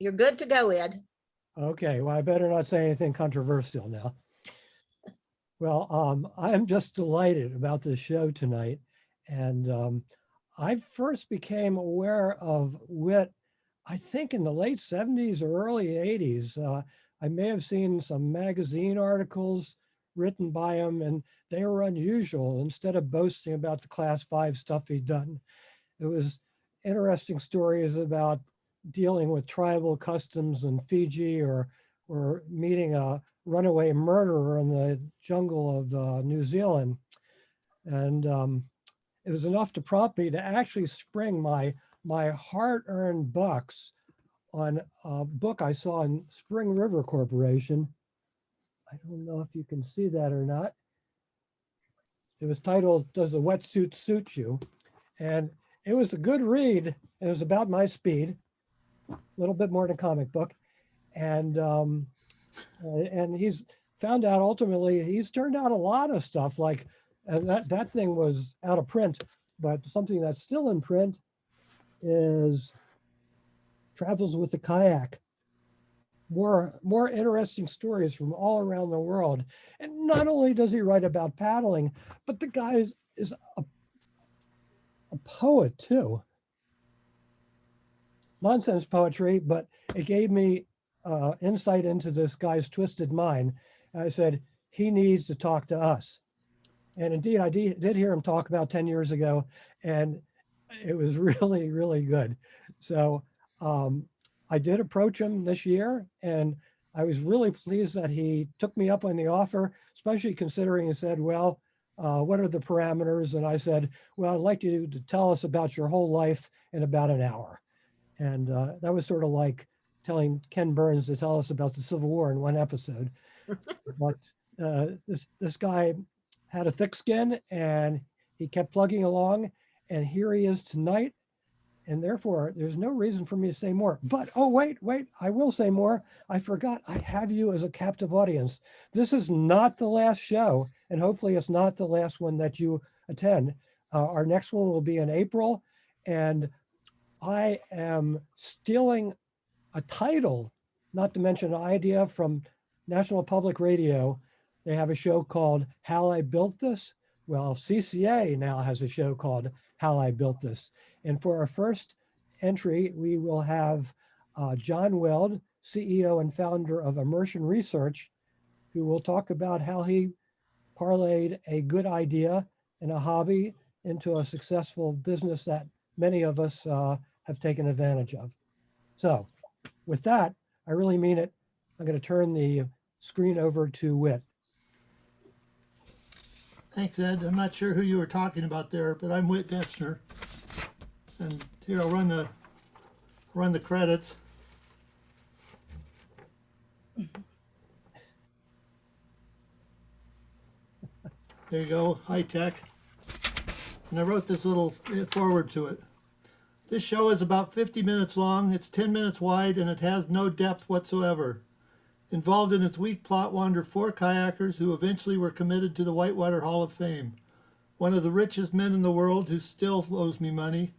You're good to go, Ed. Okay, well, I better not say anything controversial now. Well, I'm just delighted about this show tonight. And I first became aware of Whit, I think in the late 70s or early 80s. I may have seen some magazine articles written by him, and they were unusual. Instead of boasting about the class 5 stuff he'd done, it was interesting stories about dealing with tribal customs in Fiji, or meeting a runaway murderer in the jungle of New Zealand. And it was enough to prompt me to actually spring my hard-earned bucks on a book I saw in Spring River Corporation. I don't know if you can see that or not. It was titled, "Does the Wetsuit Suit You?" And it was a good read. It was about my speed, a little bit more than a comic book. And he's found out ultimately, he's turned out a lot of stuff, like that thing was out of print, but something that's still in print is Travels with the Kayak. More interesting stories from all around the world. And not only does he write about paddling, but the guy is a poet too. Nonsense poetry, but it gave me insight into this guy's twisted mind. And I said, he needs to talk to us. And indeed, I did hear him talk about 10 years ago, and it was really, really good. So I did approach him this year, and I was really pleased that he took me up on the offer, especially considering he said, well, what are the parameters? And I said, well, I'd like you to tell us about your whole life in about an hour. And that was sort of like telling Ken Burns to tell us about the Civil War in one episode. But this guy had a thick skin, and he kept plugging along, and here he is tonight. And therefore, there's no reason for me to say more. But, oh, wait, I will say more. I forgot, I have you as a captive audience. This is not the last show, and hopefully it's not the last one that you attend. Our next one will be in April, and I am stealing a title, not to mention an idea, from National Public Radio. They have a show called How I Built This. Well, CCA now has a show called How I Built This. And for our first entry, we will have John Weld, CEO and founder of Immersion Research, who will talk about how he parlayed a good idea and a hobby into a successful business that many of us have taken advantage of. So with that, I really mean it. I'm going to turn the screen over to Whit. Thanks, Ed. I'm not sure who you were talking about there, but I'm Whit Deschner. And here I'll run the credits. There you go, high tech. And I wrote this little forward to it. This show is about 50 minutes long, it's 10 minutes wide, and it has no depth whatsoever. Involved in its weak plot wander 4 kayakers who eventually were committed to the Whitewater Hall of Fame. One of the richest men in the world who still owes me money,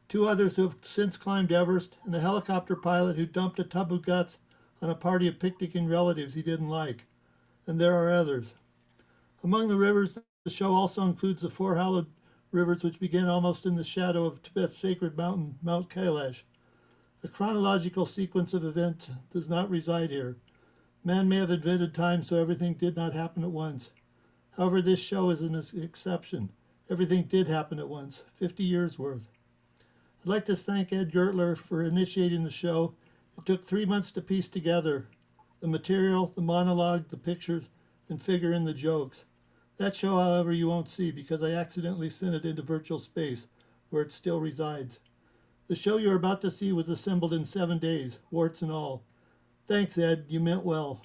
2 others who have since climbed Everest, and a helicopter pilot who dumped a tub of guts on a party of picnicking relatives he didn't like. And there are others. Among the rivers, the show also includes the 4 hallowed rivers which begin almost in the shadow of Tibet's sacred mountain, Mount Kailash. A chronological sequence of events does not reside here. Man may have invented time, so everything did not happen at once. However, this show is an exception. Everything did happen at once, 50 years worth. I'd like to thank Ed Gertler for initiating the show. It took 3 months to piece together the material, the monologue, the pictures, and figure in the jokes. That show, however, you won't see because I accidentally sent it into virtual space, where it still resides. The show you're about to see was assembled in 7 days, warts and all. Thanks, Ed. You meant well.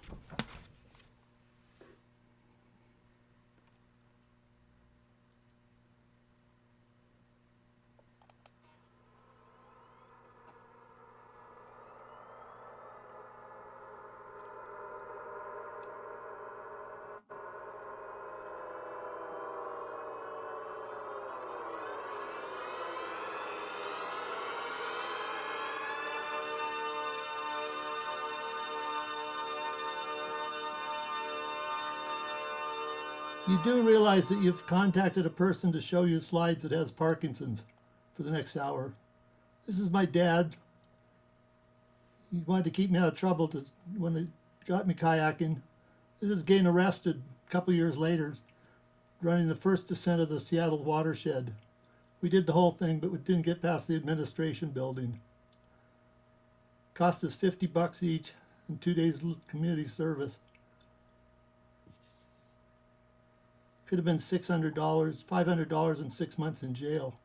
You do realize that you've contacted a person to show you slides that has Parkinson's for the next hour. This is my dad. He wanted to keep me out of trouble when they got me kayaking. This is getting arrested a couple years later, running the first descent of the Seattle watershed. We did the whole thing, but we didn't get past the administration building. Cost us $50 each and 2 days community service. Could have been $600, $500 and 6 months in jail.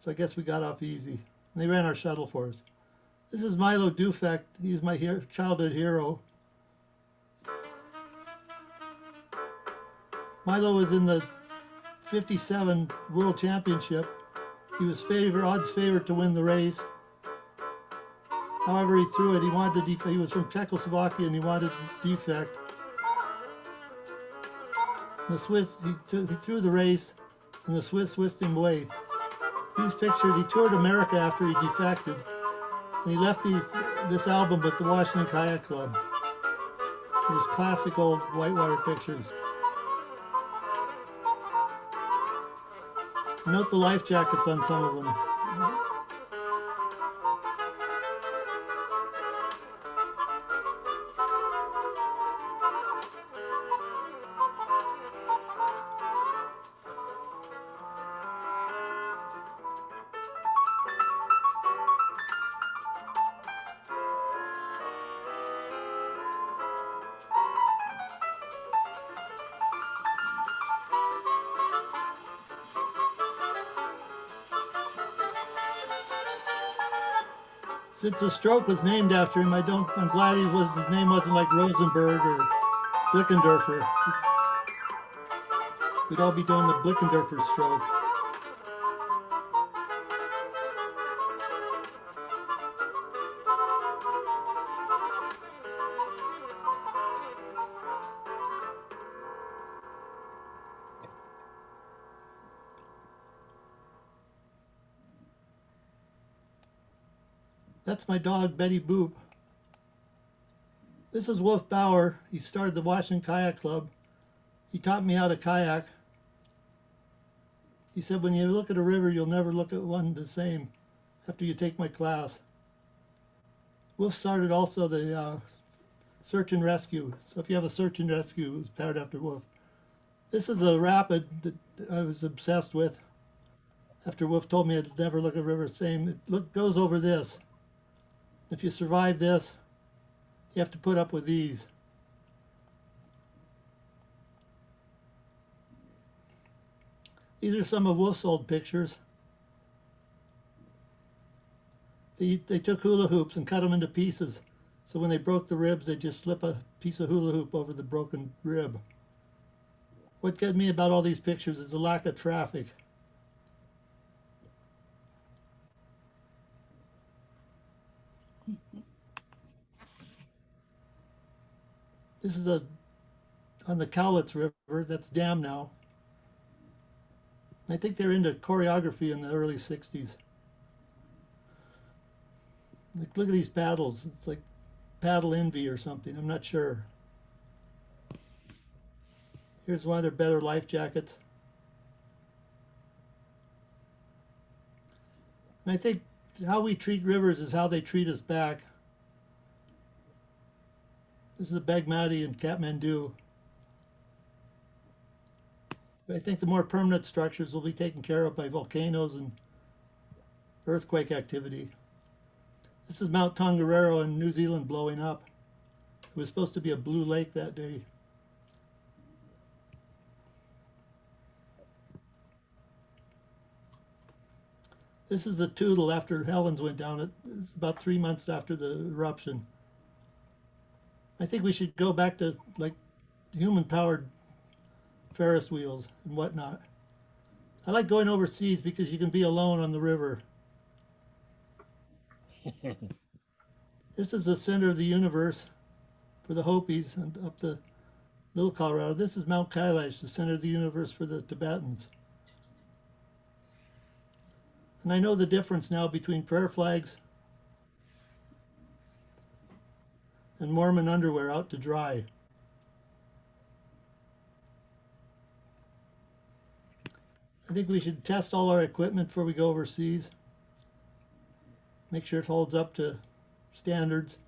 So I guess we got off easy. And they ran our shuttle for us. This is Milo Dufek. He's my childhood hero. Milo was in the 57 World Championship. He was odds favorite to win the race. However, he threw it. He wanted to defect. He was from Czechoslovakia and he wanted to defect. The Swiss, he threw the race, and the Swiss whisked him away. These pictures, he toured America after he defected, and he left this album with the Washington Kayak Club. These classic old whitewater pictures. Note the life jackets on some of them. Since the stroke was named after him, I'm glad his name wasn't like Rosenberg or Blickendorfer. We'd all be doing the Blickendorfer stroke. That's my dog, Betty Boop. This is Wolf Bauer. He started the Washington Kayak Club. He taught me how to kayak. He said, when you look at a river, you'll never look at one the same after you take my class. Wolf started also the search and rescue. So if you have a search and rescue, it was powered after Wolf. This is a rapid that I was obsessed with. After Wolf told me I'd never look at a river the same, it goes over this. If you survive this, you have to put up with these. These are some of Wolf's old pictures. They took hula hoops and cut them into pieces. So when they broke the ribs, they just slip a piece of hula hoop over the broken rib. What got me about all these pictures is the lack of traffic. This is on the Cowlitz River. That's dammed now. I think they're into choreography in the early 60s. Look at these paddles. It's like paddle envy or something. I'm not sure. Here's one of their better life jackets. And I think how we treat rivers is how they treat us back. This is the Bagmati and Kathmandu. I think the more permanent structures will be taken care of by volcanoes and earthquake activity. This is Mount Tongariro in New Zealand blowing up. It was supposed to be a blue lake that day. This is the Toutle after Helens went down. It's about 3 months after the eruption. I think we should go back to like human-powered Ferris wheels and whatnot. I like going overseas because you can be alone on the river. This is the center of the universe for the Hopis and up the Little Colorado. This is Mount Kailash, the center of the universe for the Tibetans. And I know the difference now between prayer flags and Mormon underwear out to dry. I think we should test all our equipment before we go overseas. Make sure it holds up to standards.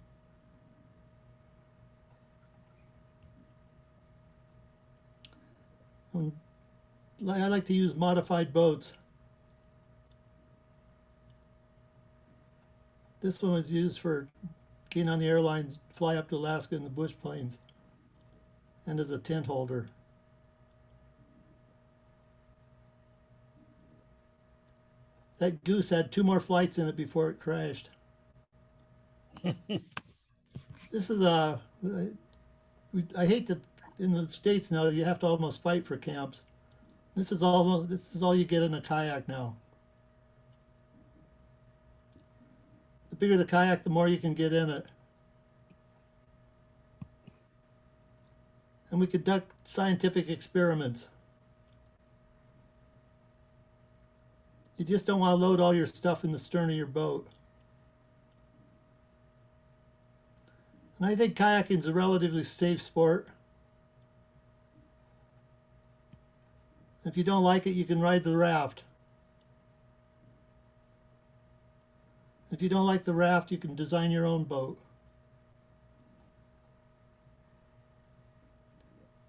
I like to use modified boats. This one was used for getting on the airlines, fly up to Alaska in the bush planes, and as a tent holder. That goose had 2 more flights in it before it crashed. This is I hate that in the States now you have to almost fight for camps. This is all you get in a kayak now. The bigger the kayak, the more you can get in it. And we conduct scientific experiments. You just don't want to load all your stuff in the stern of your boat. And I think kayaking is a relatively safe sport. If you don't like it, you can ride the raft. If you don't like the raft, you can design your own boat.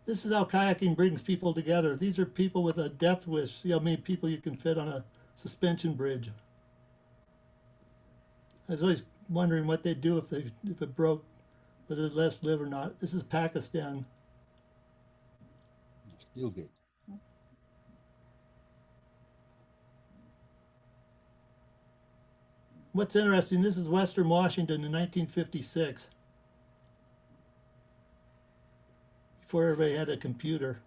This is how kayaking brings people together. These are people with a death wish. See how many people you can fit on a suspension bridge. I was always wondering what they'd do if it broke, whether they'd let us live or not. This is Pakistan. Still good. What's interesting, this is Western Washington in 1956, before everybody had a computer.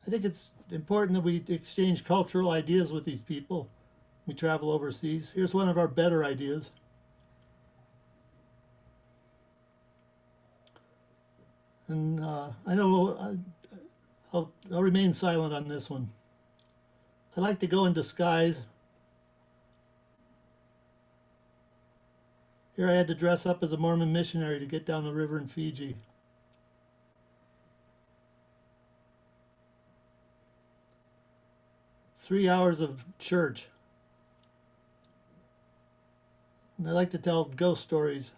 I think it's important that we exchange cultural ideas with these people. We travel overseas. Here's one of our better ideas. And I know I'll remain silent on this one. I like to go in disguise. Here I had to dress up as a Mormon missionary to get down the river in Fiji. Three hours of church. And I like to tell ghost stories.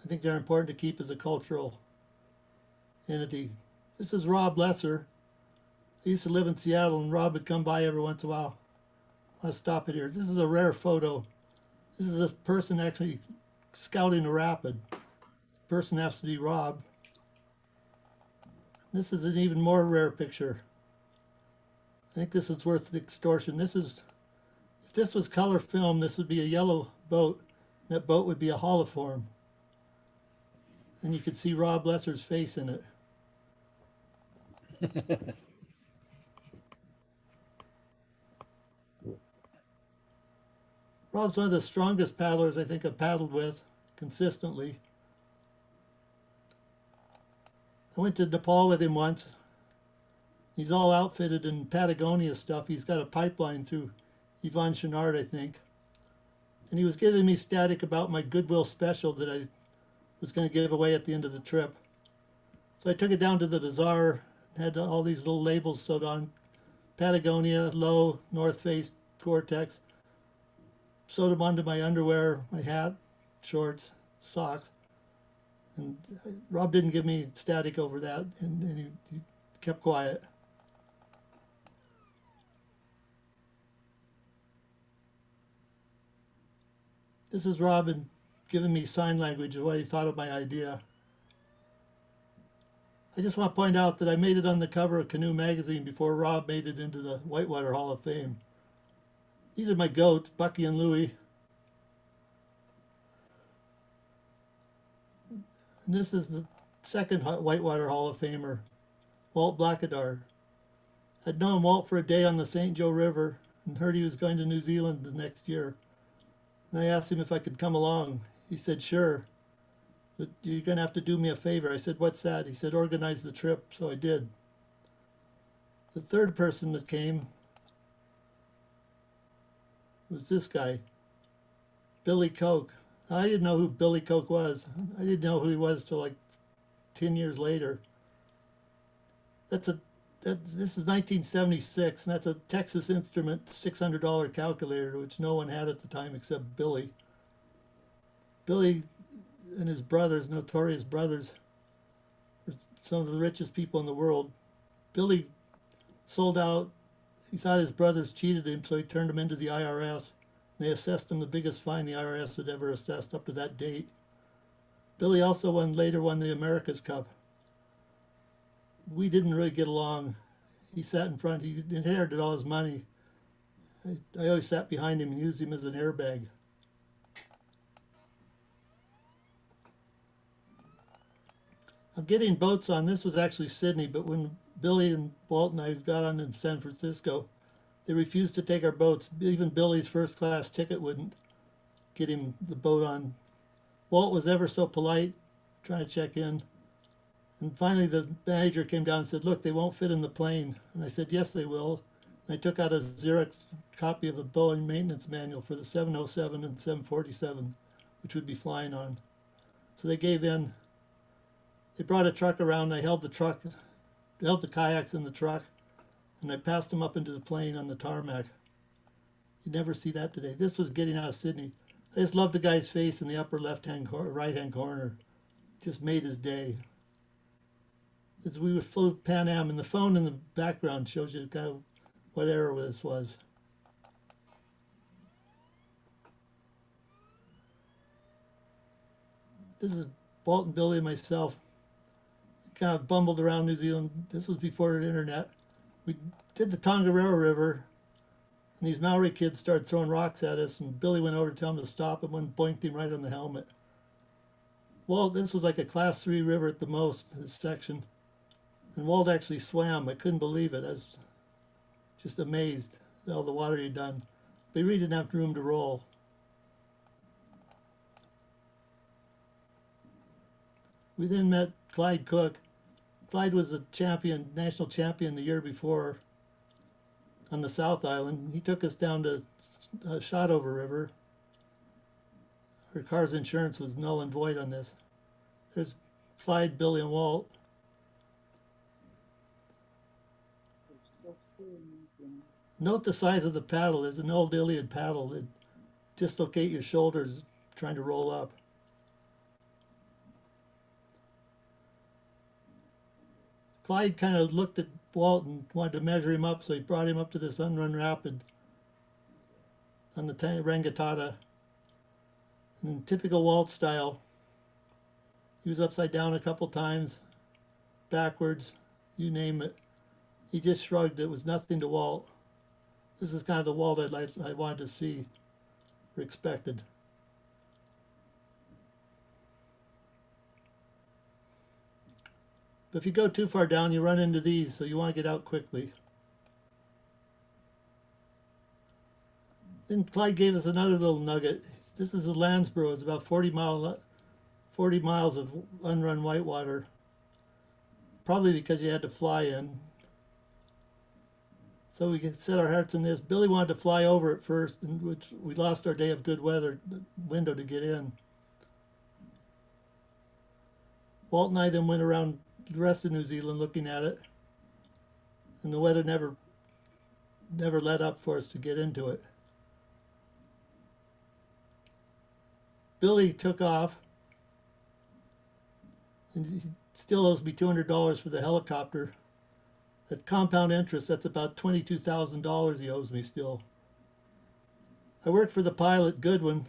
I think they're important to keep as a cultural entity. This is Rob Lesser. I used to live in Seattle, and Rob would come by every once in a while. I'll stop it here. This is a rare photo. This is a person actually scouting a rapid. The person has to be Rob. This is an even more rare picture. I think this is worth the extortion. If this was color film, this would be a yellow boat. That boat would be a holoform. And you could see Rob Lesser's face in it. Rob's one of the strongest paddlers I think I've paddled with consistently. I went to Nepal with him once. He's all outfitted in Patagonia stuff. He's got a pipeline through Yvon Chouinard, I think. And he was giving me static about my Goodwill special that I was going to give away at the end of the trip. So I took it down to the bazaar, had all these little labels sewed on. Patagonia, Low, North Face, Gore-Tex. Sewed them onto my underwear, my hat, shorts, socks. And Rob didn't give me static over that, and he kept quiet. This is Robin giving me sign language of what he thought of my idea. I just want to point out that I made it on the cover of Canoe magazine before Rob made it into the Whitewater Hall of Fame. These are my goats, Bucky and Louie. And this is the second Whitewater Hall of Famer, Walt Blackadar. I'd known Walt for a day on the St. Joe River and heard he was going to New Zealand the next year. And I asked him if I could come along. He said, sure, but you're going to have to do me a favor. I said, what's that? He said, organize the trip. So I did. The third person that came was this guy, Billy Koch. I didn't know who Billy Koch was. I didn't know who he was till like 10 years later. This is 1976, and that's a Texas Instrument $600 calculator, which no one had at the time except Billy. Billy and his brothers, notorious brothers, were some of the richest people in the world. Billy sold out. He thought his brothers cheated him, so he turned them into the IRS. They assessed him the biggest fine the IRS had ever assessed up to that date. Billy also later won the America's Cup. We didn't really get along. He sat in front. He inherited all his money. I always sat behind him and used him as an airbag. I'm getting boats on. This was actually Sydney, but when Billy and Walt and I got on in San Francisco, they refused to take our boats. Even Billy's first class ticket wouldn't get him the boat on. Walt was ever so polite, trying to check in. And finally the manager came down and said, look, they won't fit in the plane. And I said, yes, they will. And I took out a Xerox copy of a Boeing maintenance manual for the 707 and 747, which would be flying on. So they gave in. They brought a truck around. I held the kayaks in the truck, and I passed them up into the plane on the tarmac. You never see that today. This was getting out of Sydney. I just loved the guy's face in the upper right-hand corner. Just made his day. As we flew Pan Am, and the phone in the background shows you kind of what era this was. This is Walt and Billy and myself. Kind of bumbled around New Zealand. This was before the internet. We did the Tongariro River, and these Maori kids started throwing rocks at us, and Billy went over to tell them to stop, and one boinked him right on the helmet. Walt, this was like a class 3 river at the most, this section. And Walt actually swam. I couldn't believe it. I was just amazed at all the water he'd done. But he really didn't have room to roll. We then met Clyde Cook. Clyde was a champion, national champion the year before on the South Island. He took us down to Shotover River. Our car's insurance was null and void on this. There's Clyde, Billy, and Walt. Note the size of the paddle. It's an old Iliad paddle. It'd dislocate your shoulders trying to roll up. Clyde kind of looked at Walt and wanted to measure him up, so he brought him up to this unrun rapid on the Rangitata. In typical Walt style, he was upside down a couple times, backwards, you name it. He just shrugged. It was nothing to Walt. This is kind of the Walt I wanted to see or expected. But if you go too far down, you run into these, so you want to get out quickly. Then Clyde gave us another little nugget. This is the Landsborough. It's about 40 miles of unrun whitewater. Probably because you had to fly in. So we could set our hearts on this. Billy wanted to fly over it first, and which we lost our day of good weather window to get in. Walt and I then went around the rest of New Zealand looking at it, and the weather never let up for us to get into it. Billy took off, and he still owes me $200 for the helicopter. At compound interest, that's about $22,000 he owes me still. I worked for the pilot, Goodwin.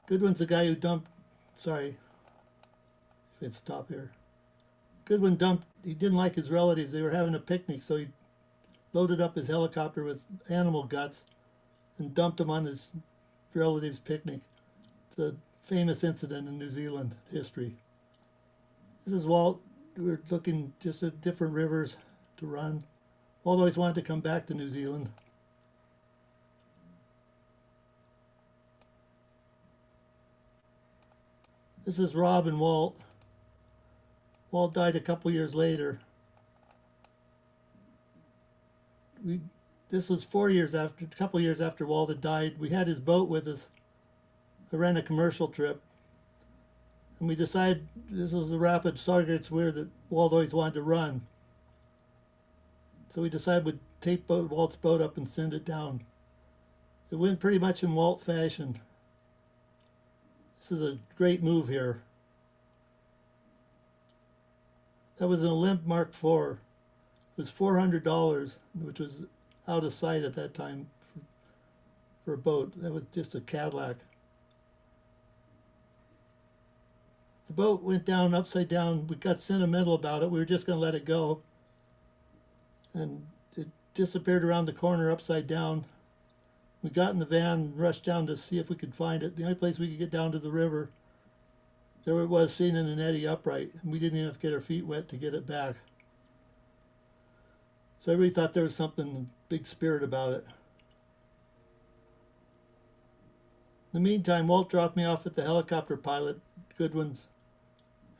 Goodwin's the guy who dumped, sorry, if it's top here. Goodwin dumped, he didn't like his relatives. They were having a picnic, so he loaded up his helicopter with animal guts and dumped them on his relatives' picnic. It's a famous incident in New Zealand history. This is Walt. We were looking just at different rivers to run. Walt always wanted to come back to New Zealand. This is Rob and Walt. Walt died a couple years later. This was a couple years after Walt had died. We had his boat with us. I ran a commercial trip. And we decided this was the rapid targets where that Walt always wanted to run. So we decided we'd tape Walt's boat up and send it down. It went pretty much in Walt fashion. This is a great move here. That was an Olymp Mark IV. It was $400, which was out of sight at that time for a boat. That was just a Cadillac. The boat went down upside down. We got sentimental about it. We were just going to let it go. And it disappeared around the corner upside down. We got in the van and rushed down to see if we could find it. The only place we could get down to the river, there it was seen in an eddy upright. And we didn't even have to get our feet wet to get it back. So everybody thought there was something big spirit about it. In the meantime, Walt dropped me off at the helicopter pilot, Goodwin's.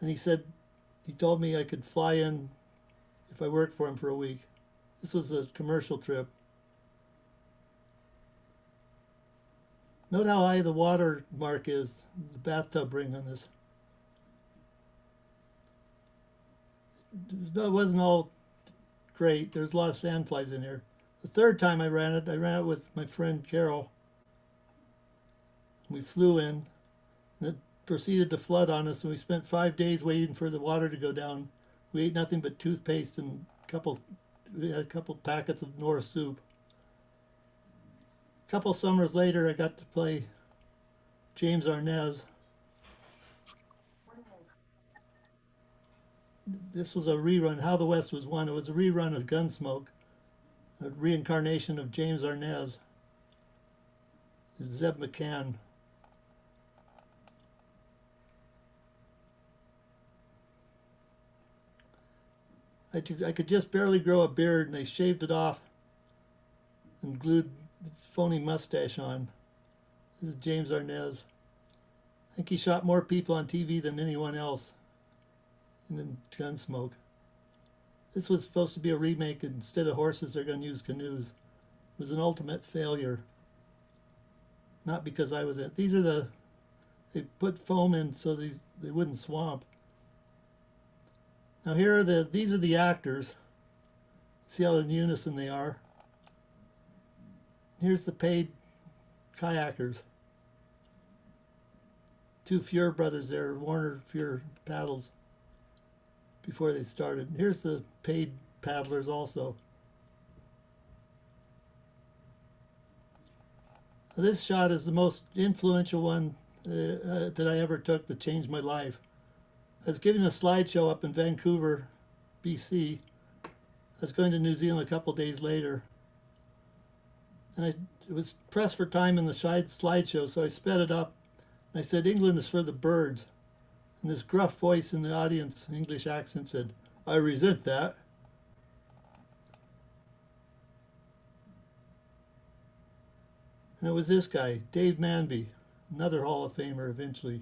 And he told me I could fly in if I worked for him for a week. This was a commercial trip. Note how high the water mark is, the bathtub ring on this. It wasn't all great. There's a lot of sandflies in here. The third time I ran it with my friend Carol. We flew in, and it proceeded to flood on us, and we spent 5 days waiting for the water to go down. We ate nothing but toothpaste and we had a couple packets of Norris soup. A couple summers later, I got to play James Arnaz. This was a rerun. How the West Was Won. It was a rerun of Gunsmoke, a reincarnation of James Arnaz. Zeb McCann. I could just barely grow a beard, and they shaved it off and glued this phony mustache on. This is James Arnaz. I think he shot more people on TV than anyone else in Gunsmoke. This was supposed to be a remake. Instead of horses, they're going to use canoes. It was an ultimate failure. Not because I was in it. They put foam in so they wouldn't swamp. Now these are the actors. See how in unison they are. Here's the paid kayakers. Two Fuhr brothers there, Warner Fuhr paddles before they started. Here's the paid paddlers also. This shot is the most influential one that I ever took that changed my life. I was giving a slideshow up in Vancouver, BC. I was going to New Zealand a couple days later. And it was pressed for time in the slideshow, so I sped it up. And I said, England is for the birds. And this gruff voice in the audience, English accent, said, I resent that. And it was this guy, Dave Manby, another Hall of Famer eventually.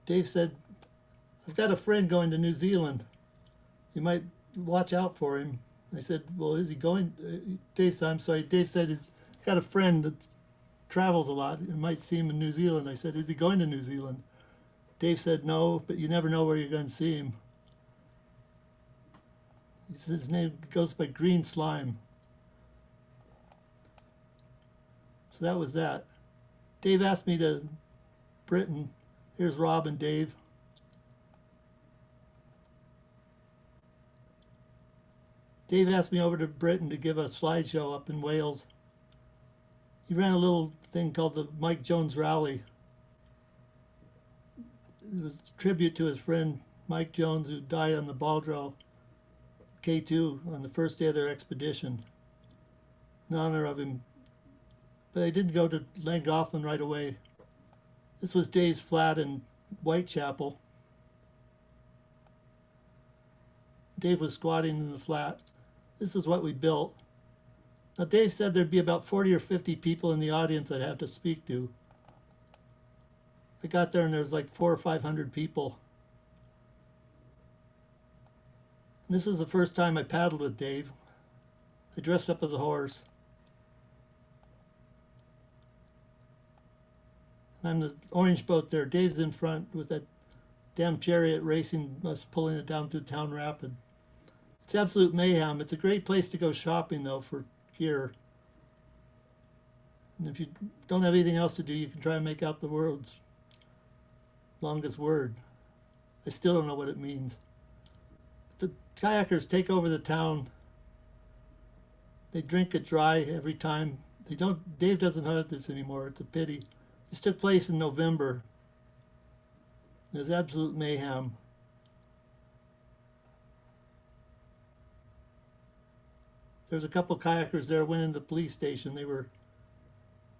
Dave said, I've got a friend going to New Zealand. You might watch out for him. I said, well, is he going? Dave said he's got a friend that travels a lot. You might see him in New Zealand. I said, is he going to New Zealand? Dave said, no, but you never know where you're going to see him. He said his name goes by Green Slime. So that was that. Dave asked me to Britain. Here's Rob and Dave. Dave asked me over to Britain to give a slideshow up in Wales. He ran a little thing called the Mike Jones Rally. It was a tribute to his friend Mike Jones, who died on the Baldrow K2 on the first day of their expedition. In honor of him. But I didn't go to Llangollen right away. This was Dave's flat in Whitechapel. Dave was squatting in the flat. This is what we built. Now Dave said there'd be about 40 or 50 people in the audience I'd have to speak to. I got there and there was like 400 or 500 people. And this is the first time I paddled with Dave. I dressed up as a horse. I'm the orange boat there. Dave's in front with that damn chariot racing us, pulling it down through town rapid. It's absolute mayhem. It's a great place to go shopping though for gear. And if you don't have anything else to do, you can try and make out the world's longest word. I still don't know what it means. The kayakers take over the town. They drink it dry every time. They don't. Dave doesn't hunt this anymore. It's a pity. This took place in November. It was absolute mayhem. There was a couple kayakers there, went into the police station. They were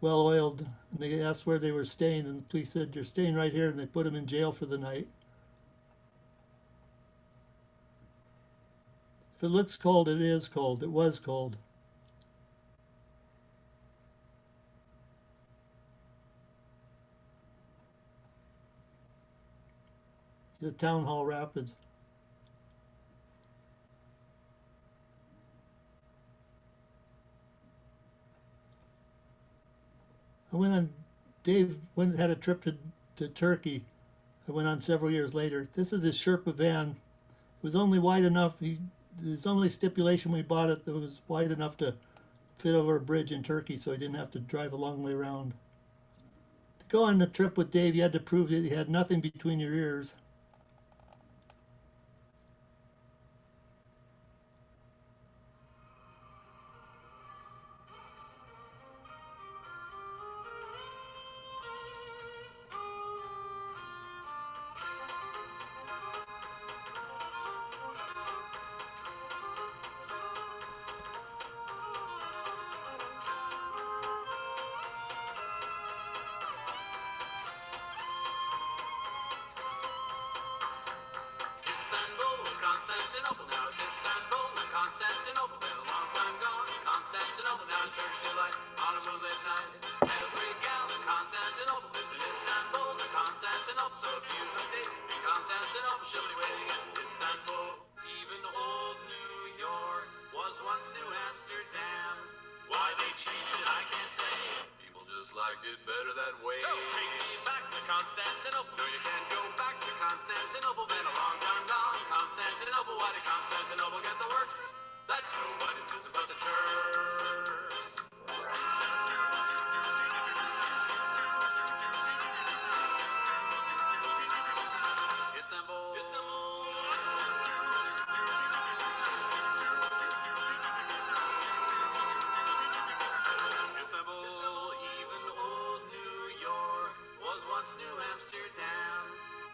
well oiled, and they asked where they were staying, and the police said, "You're staying right here," and they put them in jail for the night. If it looks cold, it is cold. It was cold. The Town Hall Rapids. Dave had a trip to Turkey. I went on several years later. This is his Sherpa van. It was only wide enough. His only stipulation when we bought it, that it was wide enough to fit over a bridge in Turkey, so he didn't have to drive a long way around. To go on the trip with Dave, you had to prove that you had nothing between your ears. Constantinople, now it's Istanbul, and Constantinople, been a long time gone. Constantinople, now it's church delight on a moonlit night. Every gal in Constantinople lives in Istanbul, and Constantinople. So if you have a date in Constantinople, she'll be waiting in Istanbul. Even old New York was once New Amsterdam. Why they changed it, I can't say. People just liked it better that way. So take me back to Constantinople. No, you can't go back to Constantinople. Been a long time gone. Constantinople, why did Constantinople get the works? That's nobody's business but the Turks. Istanbul, Istanbul. Istanbul, even old New York was once New Amsterdam.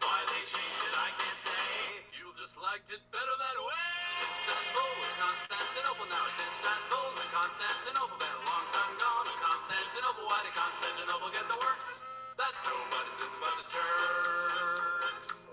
Why they changed it, I can't say. People just liked it better that way. Istanbul was Constantinople, now it's Istanbul and Constantinople. Been a long time gone in Constantinople. Why did Constantinople get the works? That's nobody's business but the Turks.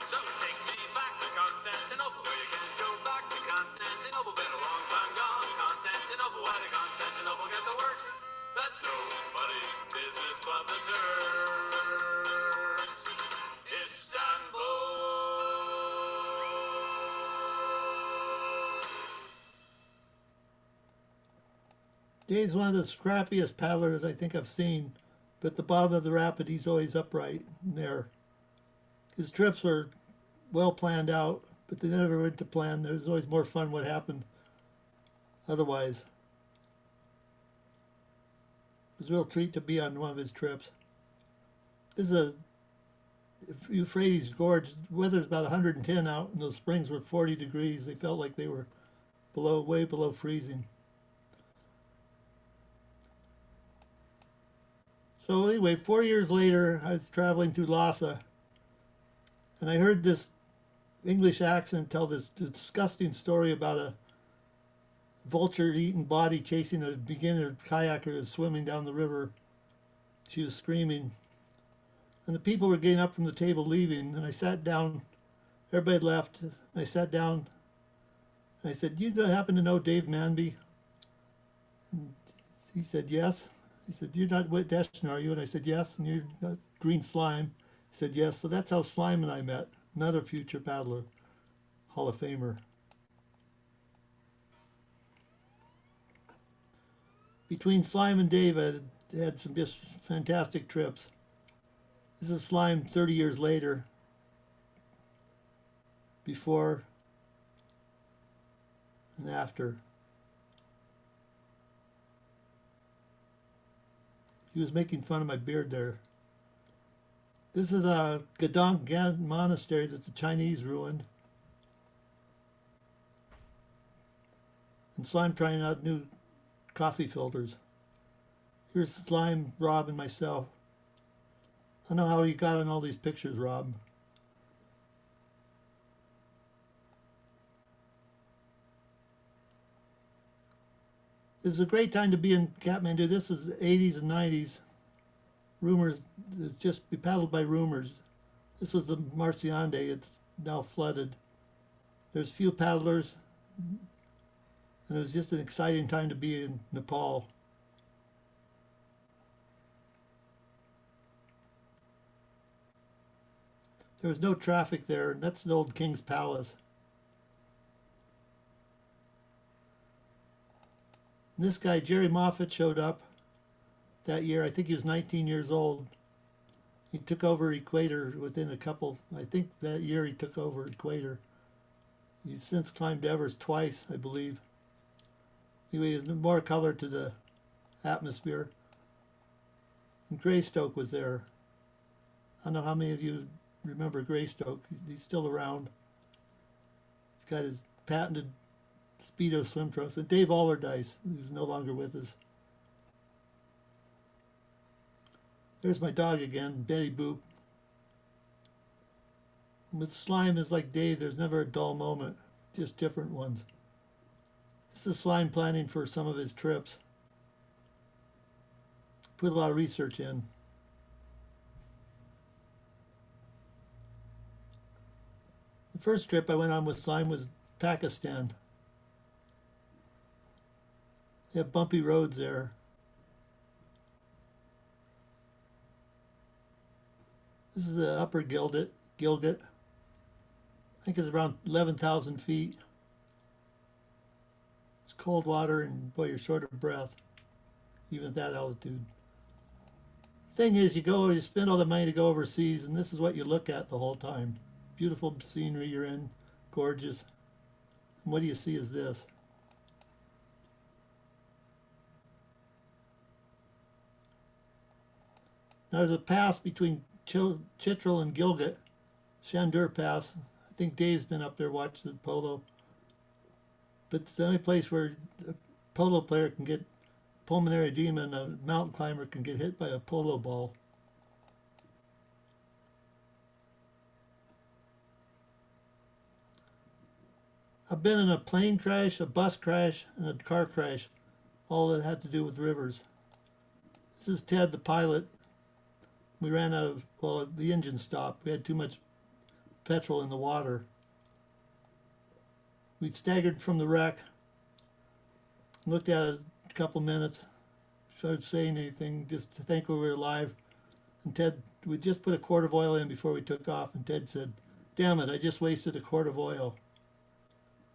So take me back to Constantinople. No, you can't go back to Constantinople. Been a long time gone. Constantinople, why did Constantinople get the works? That's nobody's business but the Turks. Istanbul. Dave's one of the scrappiest paddlers I think I've seen, but at the bottom of the rapid, he's always upright there. His trips were well planned out, but they never went to plan. There was always more fun what happened otherwise. It was a real treat to be on one of his trips. This is a Euphrates Gorge. The weather's about 110 out, and those springs were 40 degrees. They felt like they were way below freezing. So anyway, 4 years later, I was traveling through Lhasa, and I heard this English accent tell this disgusting story about a vulture-eaten body chasing a beginner kayaker who was swimming down the river. She was screaming. And the people were getting up from the table leaving, and I sat down Everybody left. I sat down. I said, "Do you happen to know Dave Manby?" And he said, "Yes." He said, "You're not Whit Deschner, are you?" And I said, "Yes." "And you're not Green Slime?" He said, "Yes." So that's how Slime and I met. Another future paddler, Hall of Famer. Between Slime and Dave, I had some just fantastic trips. This is Slime 30 years later, before and after. He was making fun of my beard there. This is a Gadong Gan monastery that the Chinese ruined. And Slime trying out new coffee filters. Here's Slime, Rob, and myself. I don't know how you got on all these pictures, Rob. This is a great time to be in Kathmandu. This is the 80s and 90s. Rumors, it's just we paddled by rumors. This was the Marciande. It's now flooded. There's few paddlers, and it was just an exciting time to be in Nepal. There was no traffic there, and that's the old King's Palace. And this guy, Jerry Moffat, showed up that year. I think he was 19 years old. He took over Equator within a couple, I think that year he took over Equator. He's since climbed Everest twice, I believe. Anyway, there's more color to the atmosphere. And Greystoke was there. I don't know how many of you remember Greystoke. He's still around. He's got his patented Speedo swim trunks. And Dave Allardyce, who's no longer with us. There's my dog again, Betty Boop. With Slime is like Dave, there's never a dull moment, just different ones. This is Slime planning for some of his trips. Put a lot of research in. The first trip I went on with Slime was Pakistan. They have bumpy roads there. This is the upper Gilgit. I think it's around 11,000 feet. It's cold water and boy, you're short of breath, even at that altitude. Thing is, you spend all the money to go overseas, and this is what you look at the whole time. Beautiful scenery you're in, gorgeous. And what do you see is this. Now there's a pass between Chitral and Gilgit, Shandur Pass. I think Dave's been up there watching the polo. But it's the only place where a polo player can get pulmonary edema and a mountain climber can get hit by a polo ball. I've been in a plane crash, a bus crash, and a car crash, all that had to do with rivers. This is Ted, the pilot. We ran out of, well, the engine stopped. We had too much petrol in the water. We staggered from the wreck, looked at it a couple minutes, started saying anything just to think we were alive. And Ted, we just put a quart of oil in before we took off, and Ted said, "Damn it, I just wasted a quart of oil."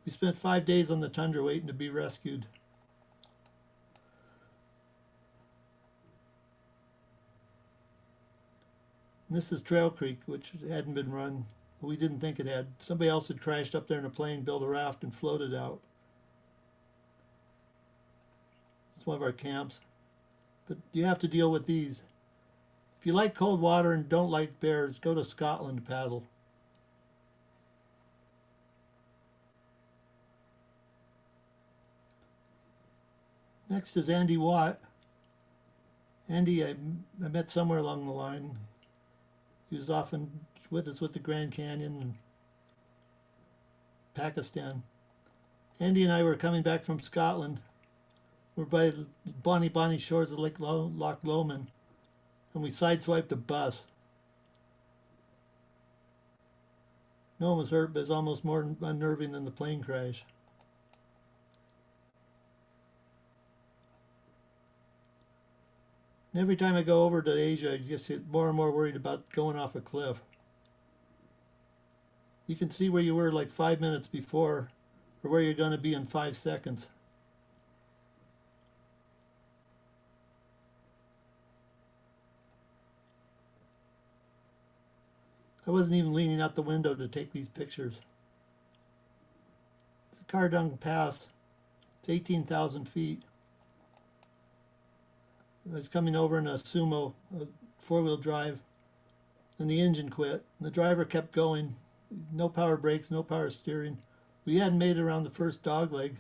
We spent 5 days on the tundra waiting to be rescued. And this is Trail Creek, which hadn't been run. We didn't think it had. Somebody else had crashed up there in a plane, built a raft, and floated out. It's one of our camps. But you have to deal with these. If you like cold water and don't like bears, go to Scotland to paddle. Next is Andy Watt. Andy, I met somewhere along the line. He was often with us with the Grand Canyon and Pakistan. Andy and I were coming back from Scotland. We're by the bonny shores of Loch Lomond, and we sideswiped a bus. No one was hurt, but it's almost more unnerving than the plane crash. And every time I go over to Asia, I just get more and more worried about going off a cliff. You can see where you were like 5 minutes before, or where you're going to be in 5 seconds. I wasn't even leaning out the window to take these pictures. The car done passed. It's 18,000 feet. I was coming over in a Sumo, a four-wheel drive, and the engine quit. The driver kept going. No power brakes, no power steering. We hadn't made it around the first dog leg.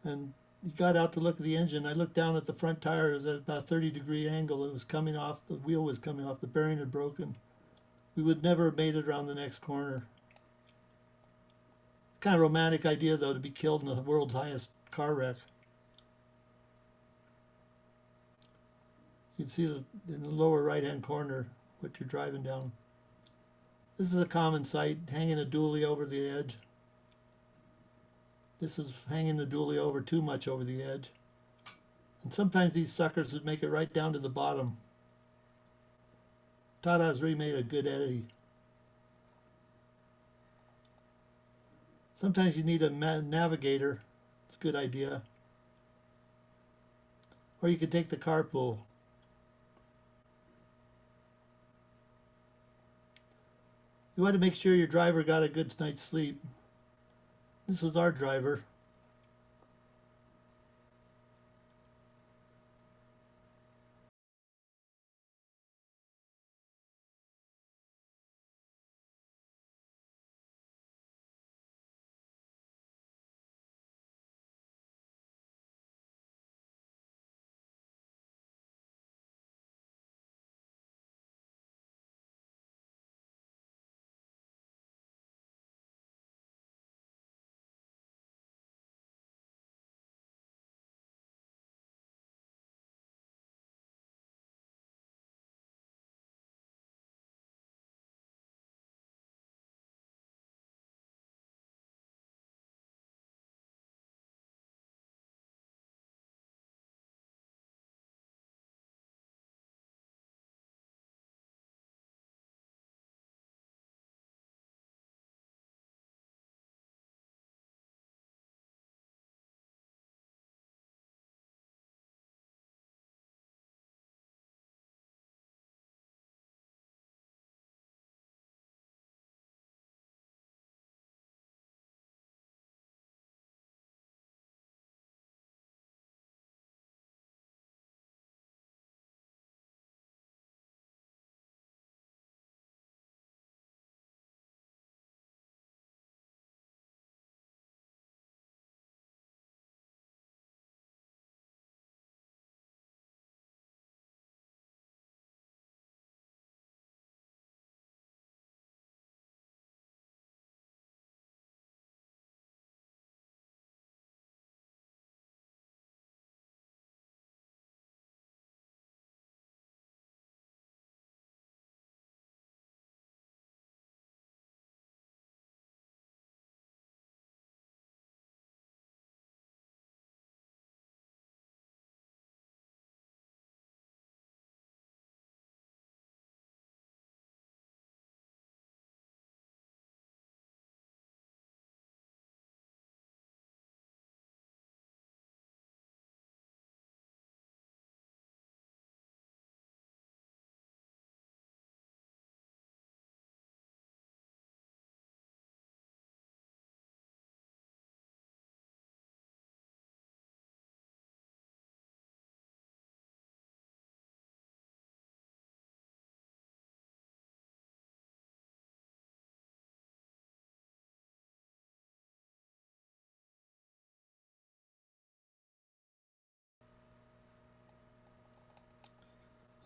And he got out to look at the engine. I looked down at the front tire. It was at about a 30-degree angle. It was coming off. The wheel was coming off. The bearing had broken. We would never have made it around the next corner. Kind of romantic idea, though, to be killed in the world's highest car wreck. You can see in the lower right-hand corner what you're driving down. This is a common sight, hanging a dually over the edge. This is hanging the dually over too much over the edge. And sometimes these suckers would make it right down to the bottom. Tata's remade a good eddy. Sometimes you need a navigator. It's a good idea. Or you could take the carpool. You want to make sure your driver got a good night's sleep. This is our driver.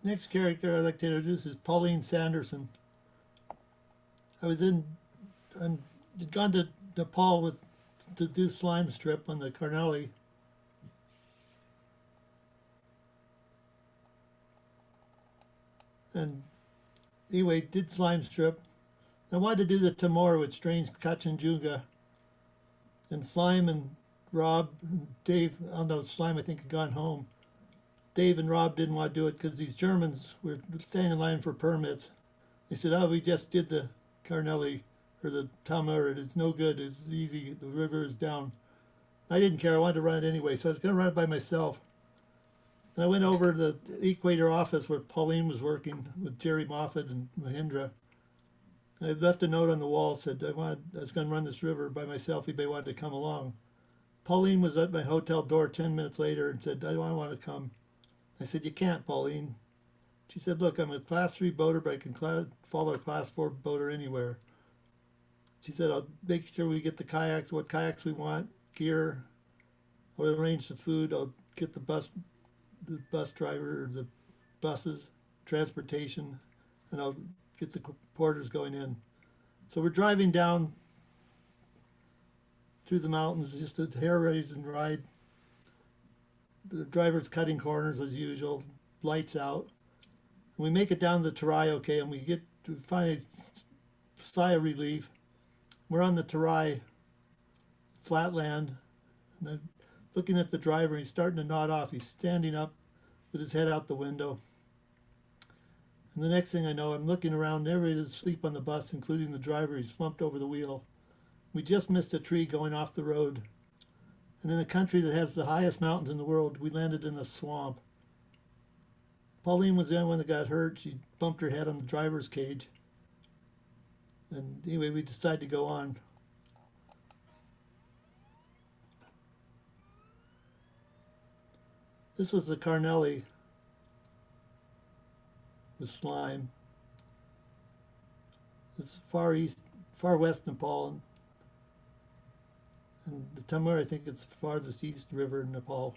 Next character I'd like to introduce is Pauline Sanderson. I was had gone to Nepal to do slime strip on the Carnelli. And anyway, did slime strip. I wanted to do the Timor with strange Kachinjunga. And Slime and Rob and Dave, oh no, Slime I think had gone home. Dave and Rob didn't want to do it because these Germans were standing in line for permits. They said, oh, we just did the Carnelli or the Tamar, and it's no good, it's easy, the river is down. I didn't care, I wanted to run it anyway, so I was going to run it by myself. And I went over to the Equator office where Pauline was working with Jerry Moffat and Mahindra. I left a note on the wall, said I was going to run this river by myself, anybody wanted to come along. Pauline was at my hotel door 10 minutes later and said, I want to come. I said, you can't, Pauline. She said, look, I'm a class 3 boater, but I can follow a class 4 boater anywhere. She said, I'll make sure we get the kayaks, what kayaks we want, gear. I'll arrange the food. I'll get the bus driver, or the buses, transportation, and I'll get the porters going in. So we're driving down through the mountains, just a hair-raising ride. The driver's cutting corners as usual, lights out. And we make it down the Terai, okay, and we get to finally sigh of relief. We're on the Terai flatland, and I'm looking at the driver. He's starting to nod off. He's standing up with his head out the window. And the next thing I know, I'm looking around. Everybody's asleep on the bus, including the driver. He's slumped over the wheel. We just missed a tree going off the road. And in a country that has the highest mountains in the world, we landed in a swamp. Pauline was the only one that got hurt. She bumped her head on the driver's cage. And anyway, we decided to go on. This was the Carnelli with Slime. It's far east, far west Nepal. And the Tamar, I think it's the farthest east river in Nepal.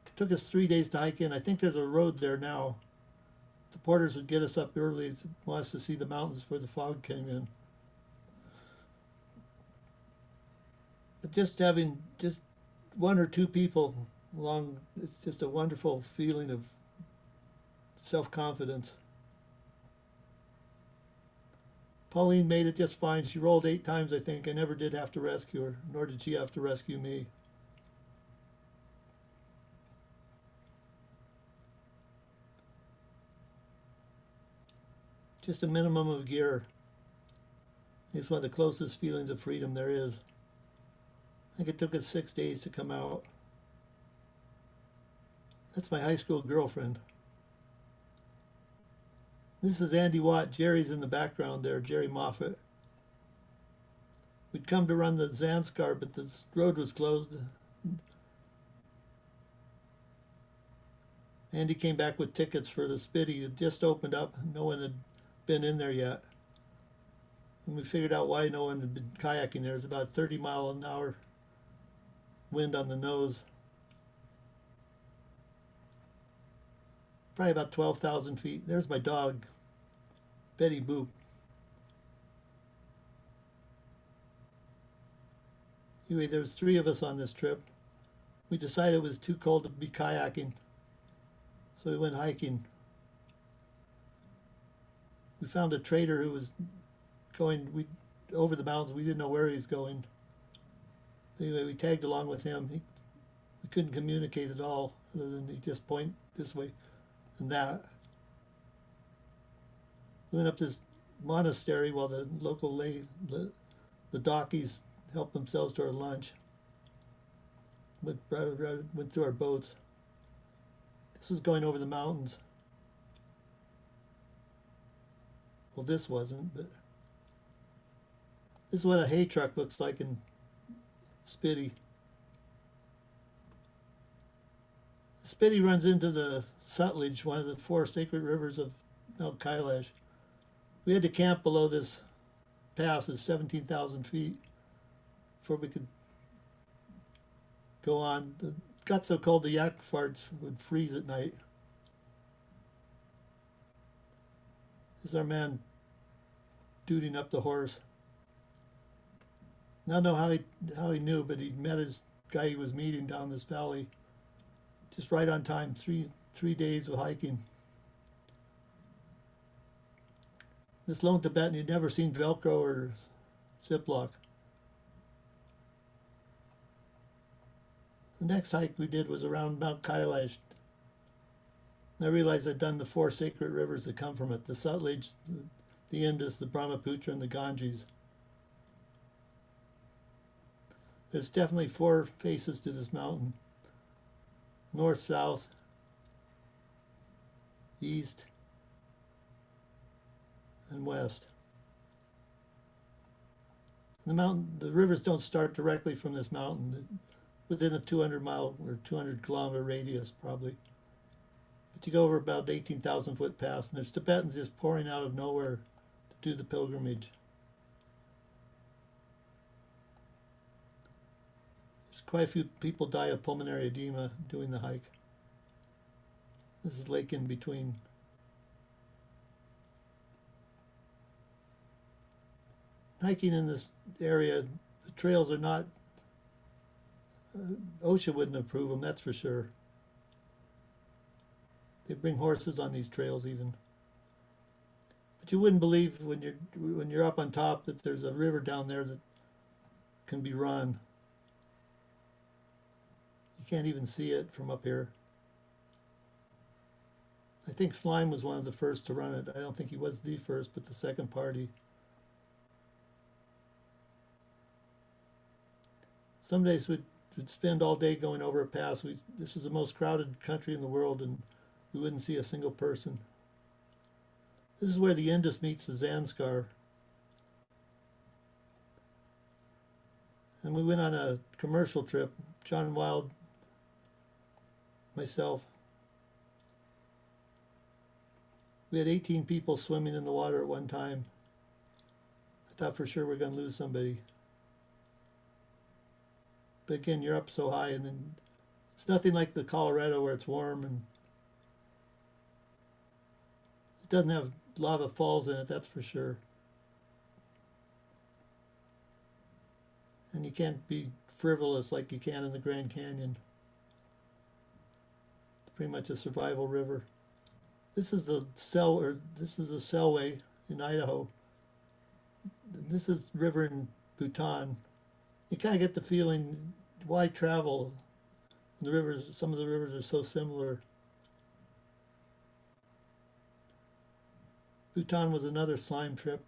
It took us 3 days to hike in. I think there's a road there now. The porters would get us up early, want us to see the mountains before the fog came in. But just having just one or two people along, it's just a wonderful feeling of self-confidence. Pauline made it just fine. She rolled 8 times, I think. I never did have to rescue her, nor did she have to rescue me. Just a minimum of gear. It's one of the closest feelings of freedom there is. I think it took us 6 days to come out. That's my high school girlfriend. This is Andy Watt. Jerry's in the background there, Jerry Moffat. We'd come to run the Zanskar, but the road was closed. Andy came back with tickets for the Spitty. It just opened up. No one had been in there yet. And we figured out why no one had been kayaking there. It was about 30-mile-an-hour wind on the nose. Probably about 12,000 feet. There's my dog, Betty Boop. Anyway, there was 3 of us on this trip. We decided it was too cold to be kayaking, so we went hiking. We found a trader who was going over the mountains. We didn't know where he was going. Anyway, we tagged along with him. We couldn't communicate at all, other than he just point this way and that. We went up this monastery while the local the dockies helped themselves to our lunch. Went through our boats. This was going over the mountains. Well, this wasn't, but this is what a hay truck looks like in Spitty. Spitty runs into the Sutlej, one of the 4 sacred rivers of Mount Kailash. We had to camp below this pass at 17,000 feet before we could go on. It got so cold the yak farts would freeze at night. This is our man duding up the horse. I don't know how he knew, but he met his guy he was meeting down this valley just right on time. Three days of hiking. This lone Tibetan, he'd never seen Velcro or Ziploc. The next hike we did was around Mount Kailash. And I realized I'd done the 4 sacred rivers that come from it, the Sutlej, the Indus, the Brahmaputra, and the Ganges. There's definitely 4 faces to this mountain. North, south, east, and west. The rivers don't start directly from this mountain, within a 200-mile or 200-kilometer radius, probably. But you go over about 18,000-foot pass, and there's Tibetans just pouring out of nowhere to do the pilgrimage. There's quite a few people die of pulmonary edema doing the hike. This is lake in between. Hiking in this area, the trails are not, OSHA wouldn't approve them, that's for sure. They bring horses on these trails even. But you wouldn't believe when you're up on top that there's a river down there that can be run. You can't even see it from up here. I think Slime was one of the first to run it. I don't think he was the first, but the second party. Some days we'd spend all day going over a pass. This is the most crowded country in the world, and we wouldn't see a single person. This is where the Indus meets the Zanskar. And we went on a commercial trip, John Wild, myself. We had 18 people swimming in the water at one time. I thought for sure we were going to lose somebody. But again, you're up so high, and then it's nothing like the Colorado where it's warm and it doesn't have lava falls in it, that's for sure. And you can't be frivolous like you can in the Grand Canyon. It's pretty much a survival river. This is the Selway in Idaho. This is river in Bhutan. You kind of get the feeling, why travel? The rivers, some of the rivers are so similar. Bhutan was another slime trip.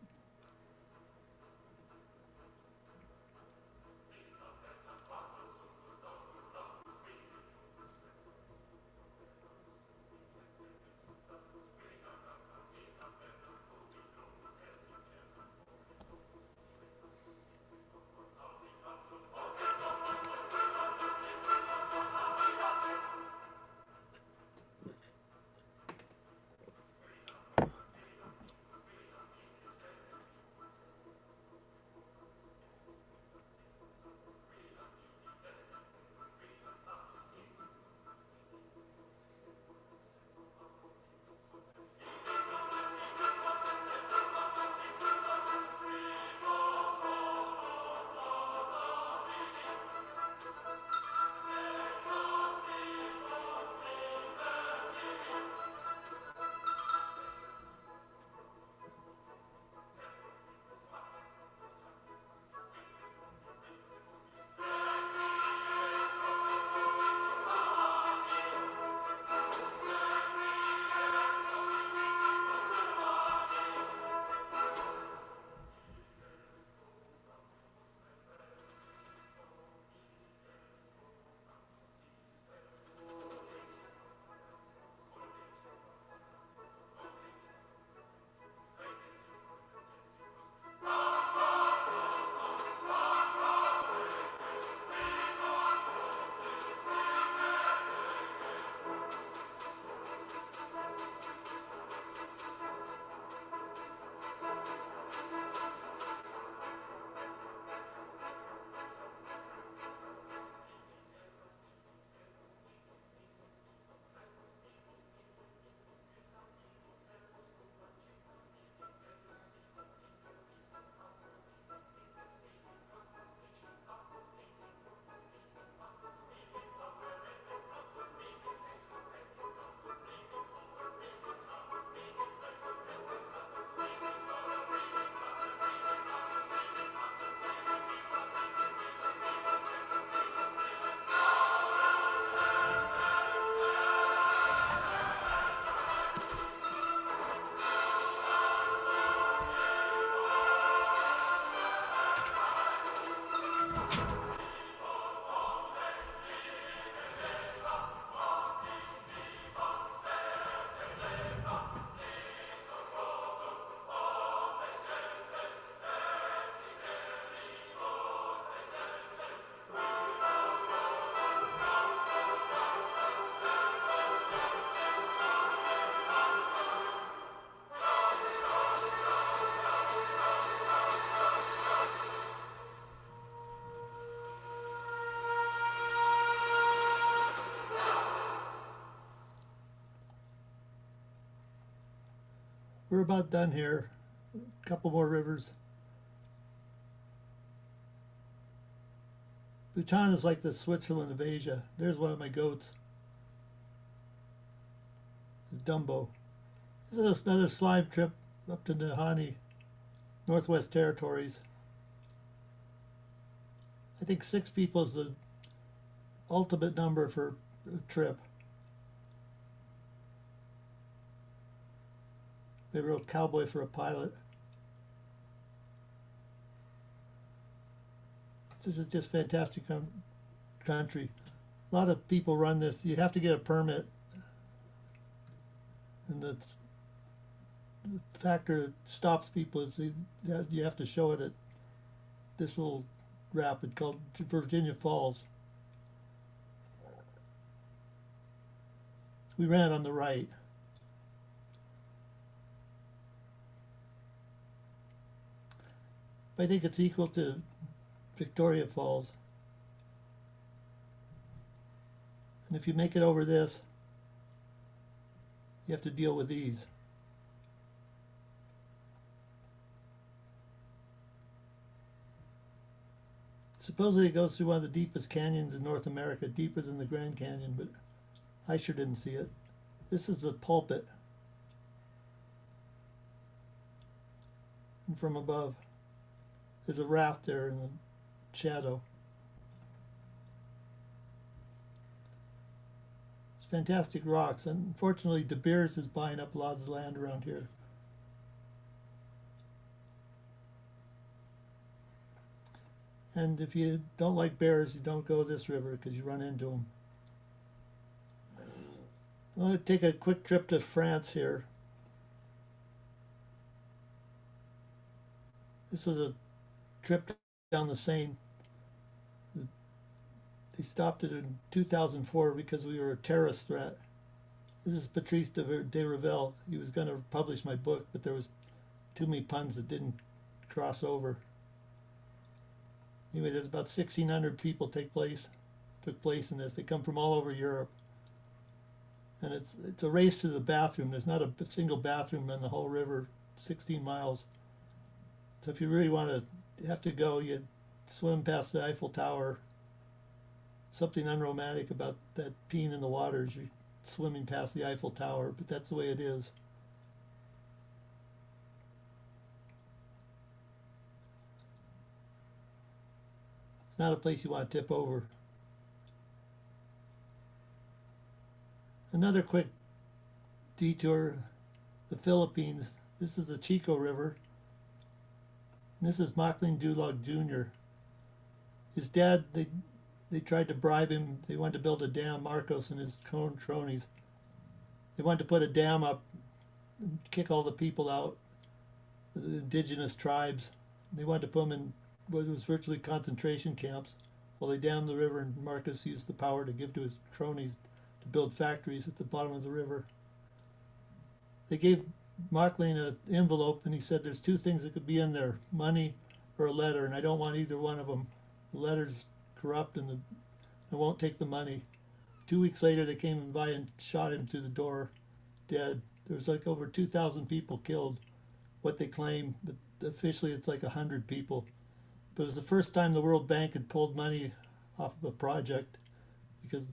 We're about done here. A couple more rivers. Bhutan is like the Switzerland of Asia. There's one of my goats. It's Dumbo. This is another slime trip up to Nahanni, Northwest Territories. I think 6 people is the ultimate number for a trip. They wrote cowboy for a pilot. This is just fantastic country. A lot of people run this. You have to get a permit. And the factor that stops people is you have to show it at this little rapid called Virginia Falls. We ran on the right. I think it's equal to Victoria Falls. And if you make it over this, you have to deal with these. Supposedly it goes through one of the deepest canyons in North America, deeper than the Grand Canyon, but I sure didn't see it. This is the pulpit. And from above, there's a raft there in the shadow. It's fantastic rocks. Unfortunately, De Beers is buying up a lot of the land around here. And if you don't like bears, you don't go this river because you run into them. I'm going to take a quick trip to France here. This was a trip down the Seine. They stopped it in 2004 because we were a terrorist threat. This is Patrice de Revel. He was going to publish my book, but there was too many puns that didn't cross over. Anyway, there's about 1,600 people took place in this. They come from all over Europe. And it's a race to the bathroom. There's not a single bathroom on the whole river, 16 miles. So if you really want to have to go, you swim past the Eiffel Tower. Something unromantic about that peeing in the water as you're swimming past the Eiffel Tower, but that's the way it is. It's not a place you want to tip over. Another quick detour, the Philippines. This is the Chico River. And this is Macklin Dulag Jr. His dad, they tried to bribe him. They wanted to build a dam, Marcos and his cronies. They wanted to put a dam up and kick all the people out, the indigenous tribes. They wanted to put them in what was virtually concentration camps while they dammed the river, and Marcos used the power to give to his cronies to build factories at the bottom of the river. They gave Macklin an envelope, and he said there's 2 things that could be in there, money or a letter, and I don't want either one of them. The letter's corrupt and I won't take the money. 2 weeks later they came by and shot him through the door, dead. There was like over 2,000 people killed, what they claim, but officially it's like 100 people. But it was the first time the World Bank had pulled money off of a project because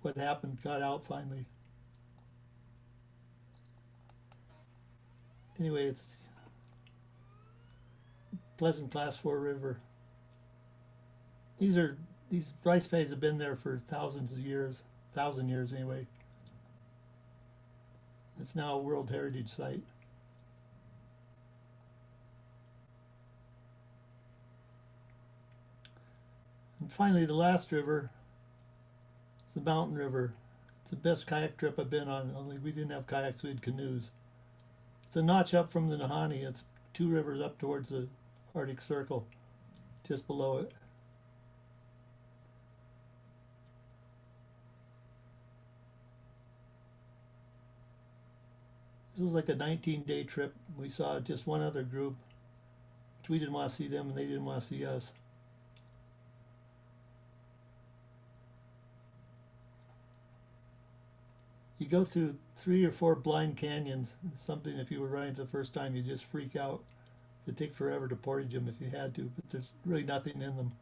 what happened got out finally. Anyway, it's Pleasant Class 4 River. These rice paddies have been there for thousands of years, 1,000 years anyway. It's now a World Heritage Site. And finally, the last river is the Mountain River. It's the best kayak trip I've been on, only we didn't have kayaks, we had canoes. It's a notch up from the Nahanni. It's 2 rivers up towards the Arctic Circle, just below it. This was like a 19-day trip. We saw just one other group, which we didn't want to see them and they didn't want to see us. You go through 3 or 4 blind canyons, something if you were running the first time, you just freak out. It'd take forever to portage them if you had to, but there's really nothing in them.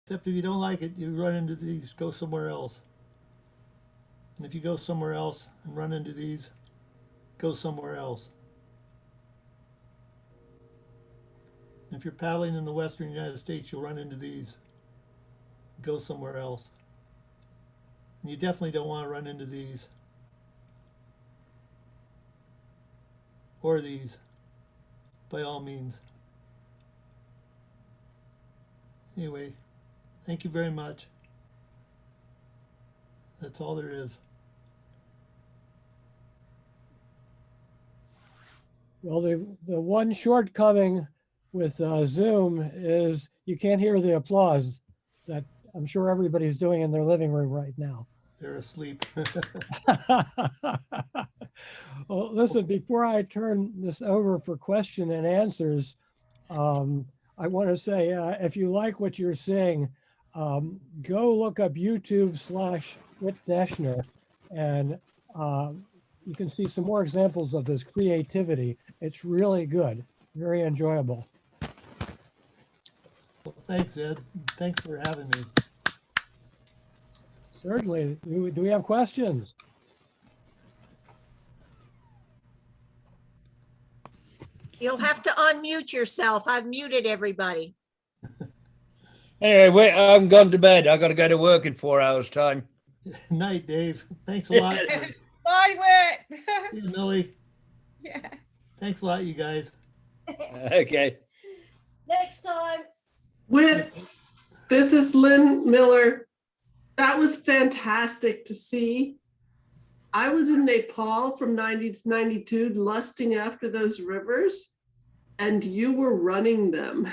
Except if you don't like it, you run into these, go somewhere else. And if you go somewhere else and run into these, go somewhere else. And if you're paddling in the western United States, you'll run into these, go somewhere else. And you definitely don't want to run into these. Or these, by all means. Anyway, thank you very much. That's all there is. Well, the one shortcoming with Zoom is you can't hear the applause that I'm sure everybody's doing in their living room right now. They're asleep. Well, listen, before I turn this over for question and answers, I want to say, if you like what you're seeing, go look up YouTube/Whit Deschner, and you can see some more examples of his creativity. It's really good, very enjoyable. Well, thanks, Ed. Thanks for having me. Certainly. Do we have questions? You'll have to unmute yourself. I've muted everybody. Anyway, wait, I'm gone to bed. I got to go to work in 4 hours' time. Night, Dave. Thanks a lot. Bye, Whit. See you, Millie. Yeah. Thanks a lot, you guys. Okay. Next time. Whit, this is Lynn Miller. That was fantastic to see. I was in Nepal from 90 to 92, lusting after those rivers, and you were running them.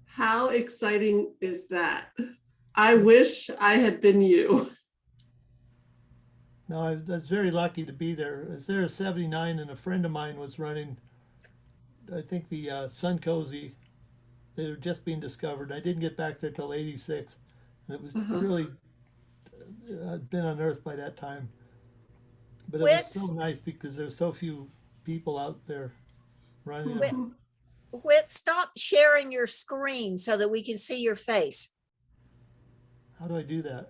How exciting is that? I wish I had been you. No, I was very lucky to be there. I was there in '79, and a friend of mine was running, I think, the Sun Cozy. They were just being discovered. I didn't get back there till '86, and it was really been unearthed by that time. But it was so nice because there's so few people out there running them. Whit, stop sharing your screen so that we can see your face. How do I do that?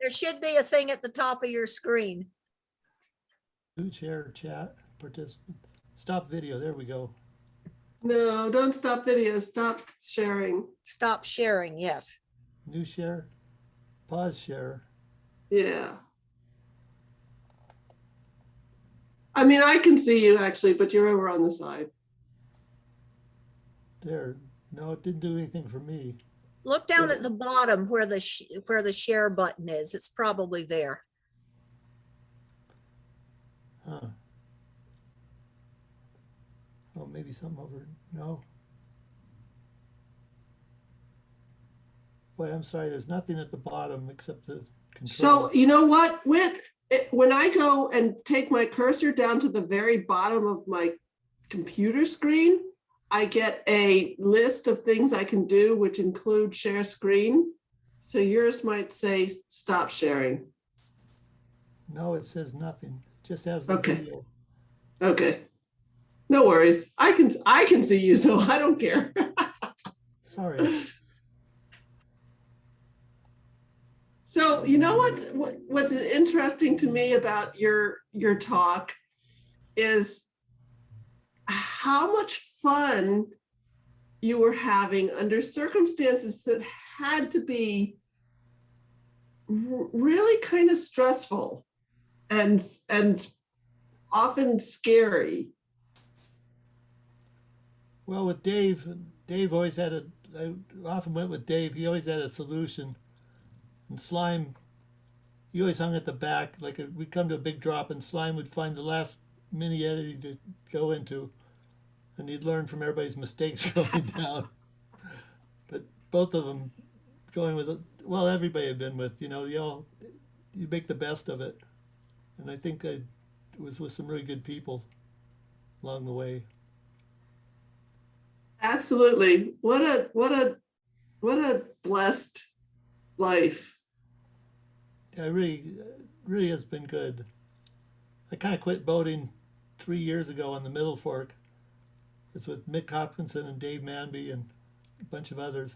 There should be a thing at the top of your screen. Do share, chat, participant. Stop video. There we go. No, don't stop video. Stop sharing. Stop sharing, yes. New share, pause share. Yeah. I mean, I can see you actually, but you're over on the side. There. No, it didn't do anything for me. Look down at the bottom where the share button is. It's probably there. Huh. Oh, maybe something over. No. Boy, I'm sorry. There's nothing at the bottom except the control. So you know what, Whit? When I go and take my cursor down to the very bottom of my computer screen, I get a list of things I can do, which include share screen. So yours might say stop sharing. No, it says nothing. It just has the Okay. video. Okay. No worries. I can see you, so I don't care. Sorry. So you know what's interesting to me about your talk is how much fun you were having under circumstances that had to be really kind of stressful and often scary. Well, with Dave always had I often went with Dave. He always had a solution. And Slime, he always hung at the back. We'd come to a big drop, and Slime would find the last mini eddy to go into, and he'd learn from everybody's mistakes going down. But both of them going with, well, everybody had been with, you make the best of it. And I think I was with some really good people along the way. Absolutely. What a blessed life. Yeah, really has been good. I kind of quit boating 3 years ago on the Middle Fork. It's with Mick Hopkinson and Dave Manby and a bunch of others.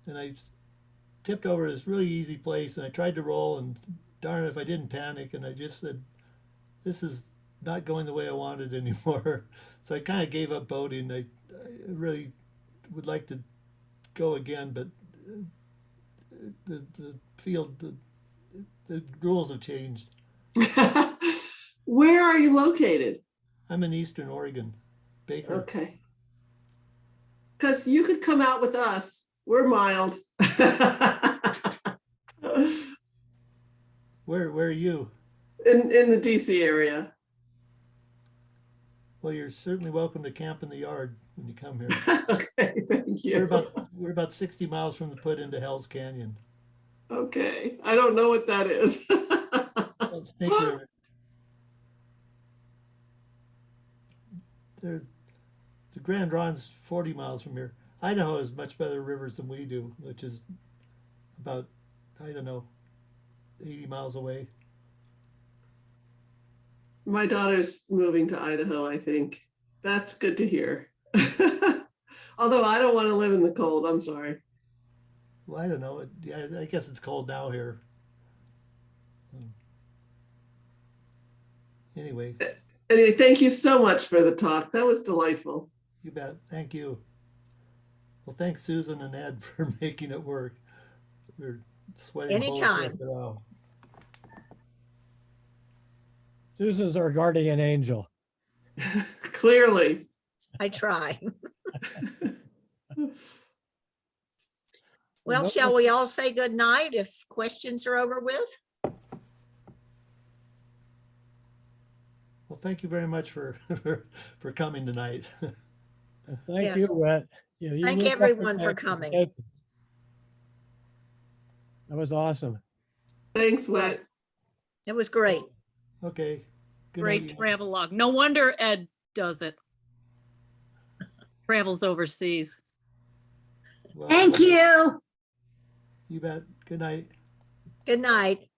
And I tipped over this really easy place, and I tried to roll, and darn if I didn't panic, and I just said, this is not going the way I wanted anymore. So I kind of gave up boating. I really would like to go again, but the field, the rules have changed. Where are you located? I'm in Eastern Oregon, Baker. Okay. Because you could come out with us. We're mild. Where are you? In the DC area. Well, you're certainly welcome to camp in the yard when you come here. Okay, thank you. We're about 60 miles from the put into Hell's Canyon. Okay, I don't know what that is. Well, Snake River. The Grand Ronde's 40 miles from here. Idaho has much better rivers than we do, which is about, I don't know, 80 miles away. My daughter's moving to Idaho, I think. That's good to hear. Although I don't want to live in the cold, I'm sorry. Well, I don't know. Yeah, I guess it's cold now here. Anyway, Anyway, thank you so much for the talk. That was delightful. you bet. Thank you. Well, thanks Susan and Ed for making it work. We're sweating bullets Anytime. after all. Susan's our guardian angel. Clearly. I try. Well, No- shall we all say good night if questions are over with? Well, thank you very much for for coming tonight. Thank Yes. you, Whit. You Thank lived up to everyone for my coming. expectations. That was awesome. Thanks, Whit. It was great. Okay. Good night, Great you guys. travel log. No wonder Ed does it. Travels overseas. Well, Thank you. You bet. Good night. Good night.